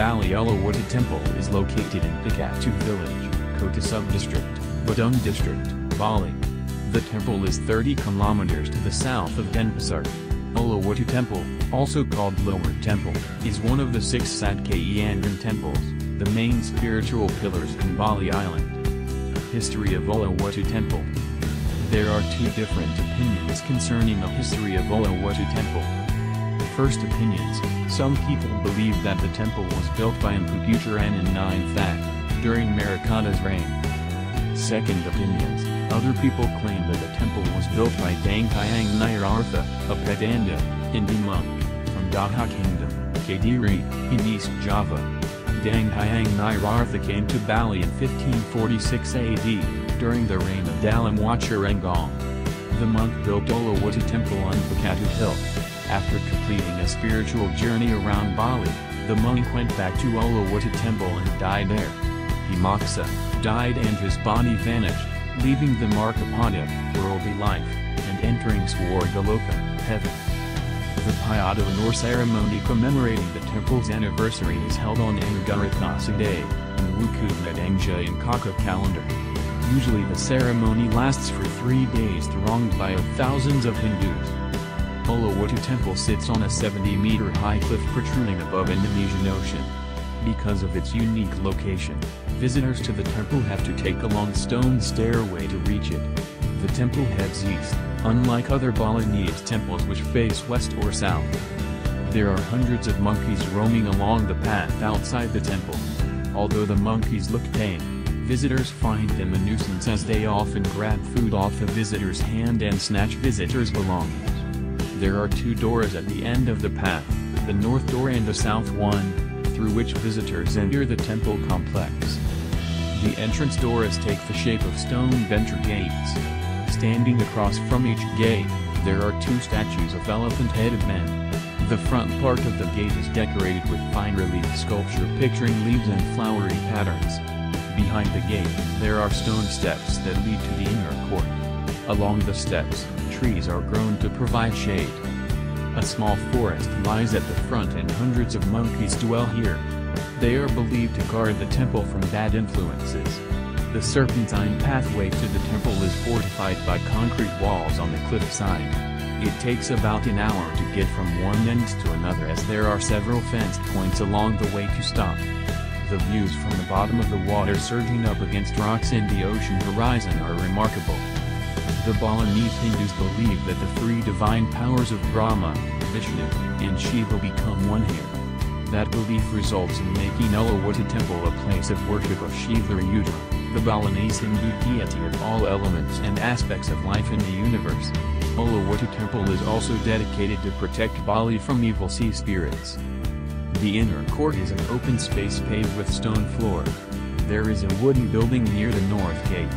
Bali Uluwatu Temple is located in Pecatu Village, Kuta Sub-district, Badung District, Bali. The temple is 30 kilometers to the south of Denpasar. Uluwatu Temple, also called Luwur Temple, is one of the 6 Sad Kahyangan Temples, the main spiritual pillars in Bali Island. History of Uluwatu Temple. There are 2 different opinions concerning the history of Uluwatu Temple. First opinions, some people believe that the temple was built by Empu Putran in 9th Act, during Marikata's reign. Second opinions, other people claim that the temple was built by Sad Kahyangan Temples, a Pedanda, Indian monk, from Daha Kingdom, Kediri, in East Java. Sad Kahyangan Temples came to Bali in 1546 AD, during the reign of Dalam Wacharengong. The monk built Uluwatu Temple on Pecatu Hill. After completing a spiritual journey around Bali, the monk went back to Uluwatu Temple and died there. He Maksa, died and his body vanished, leaving the mark upon it, worldly life, and entering Swargaloka, heaven. The Payador ceremony commemorating the temple's anniversary is held on Angarathasa Day, in Wukumadangja in Kaka calendar. Usually the ceremony lasts for 3 days thronged by thousands of Hindus. Uluwatu Temple sits on a 70-meter high cliff protruding above Indonesian Ocean. Because of its unique location, visitors to the temple have to take a long stone stairway to reach it. The temple heads east, unlike other Balinese temples which face west or south. There are hundreds of monkeys roaming along the path outside the temple. Although the monkeys look tame, visitors find them a nuisance as they often grab food off the visitor's hand and snatch visitors' belongings. There are 2 doors at the end of the path, the north door and the south one, through which visitors enter the temple complex. The entrance doors take the shape of stone venture gates. Standing across from each gate, there are 2 statues of elephant-headed men. The front part of the gate is decorated with fine relief sculpture picturing leaves and flowery patterns. Behind the gate, there are stone steps that lead to the inner court. Along the steps, trees are grown to provide shade. A small forest lies at the front and hundreds of monkeys dwell here. They are believed to guard the temple from bad influences. The serpentine pathway to the temple is fortified by concrete walls on the cliffside. It takes about an hour to get from one end to another as there are several fenced points along the way to stop. The views from the bottom of the water surging up against rocks in the ocean horizon are remarkable. The Balinese Hindus believe that the 3 divine powers of Brahma, Vishnu, and Shiva become one here. That belief results in making Uluwatu Temple a place of worship of Shiva Rudra, the Balinese Hindu deity of all elements and aspects of life in the universe. Uluwatu Temple is also dedicated to protect Bali from evil sea spirits. The inner court is an open space paved with stone floor. There is a wooden building near the north gate.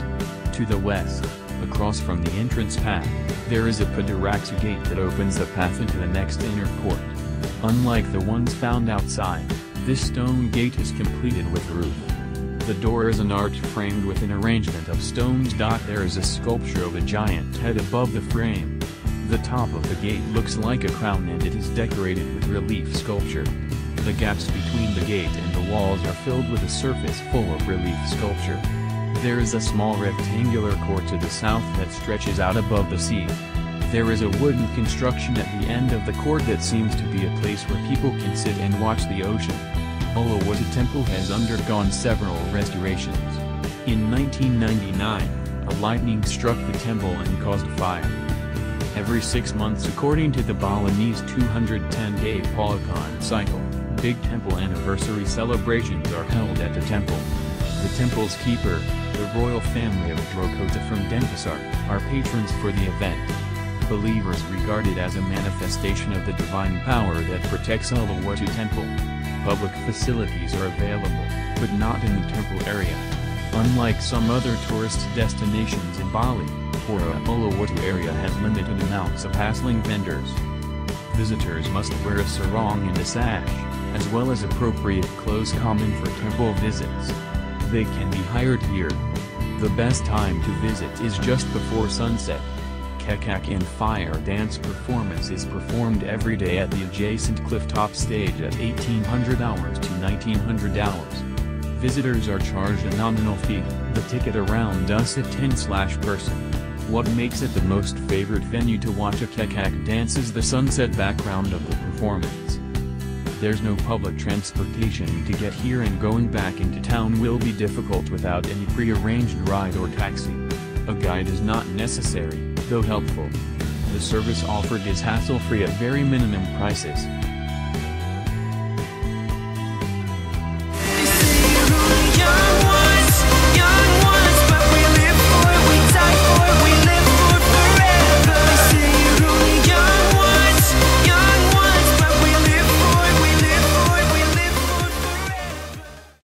To the west, across from the entrance path, there is a Padaraksu gate that opens the path into the next inner court. Unlike the ones found outside, this stone gate is completed with roof. The door is an arch framed with an arrangement of stones. There is a sculpture of a giant head above the frame. The top of the gate looks like a crown and it is decorated with relief sculpture. The gaps between the gate and the walls are filled with a surface full of relief sculpture. There is a small rectangular court to the south that stretches out above the sea. There is a wooden construction at the end of the court that seems to be a place where people can sit and watch the ocean. Uluwatu Temple has undergone several restorations. In 1999, a lightning struck the temple and caused fire. Every 6 months according to the Balinese 210-day Palakan cycle, big temple anniversary celebrations are held at the temple. The temple's keeper, the royal family of Drokota from Denpasar, are patrons for the event. Believers regard it as a manifestation of the divine power that protects Uluwatu Temple. Public facilities are available, but not in the temple area. Unlike some other tourist destinations in Bali, Pura Uluwatu area has limited amounts of hassling vendors. Visitors must wear a sarong and a sash, as well as appropriate clothes common for temple visits. They can be hired here. The best time to visit is just before sunset. Kekak and fire dance performance is performed every day at the adjacent clifftop stage at $1,800 to $1,900. Visitors are charged a nominal fee, the ticket around us at 10/person. What makes it the most favorite venue to watch a Kekak dance is the sunset background of the performance. There's no public transportation to get here, and going back into town will be difficult without any pre-arranged ride or taxi. A guide is not necessary, though helpful. The service offered is hassle-free at very minimum prices.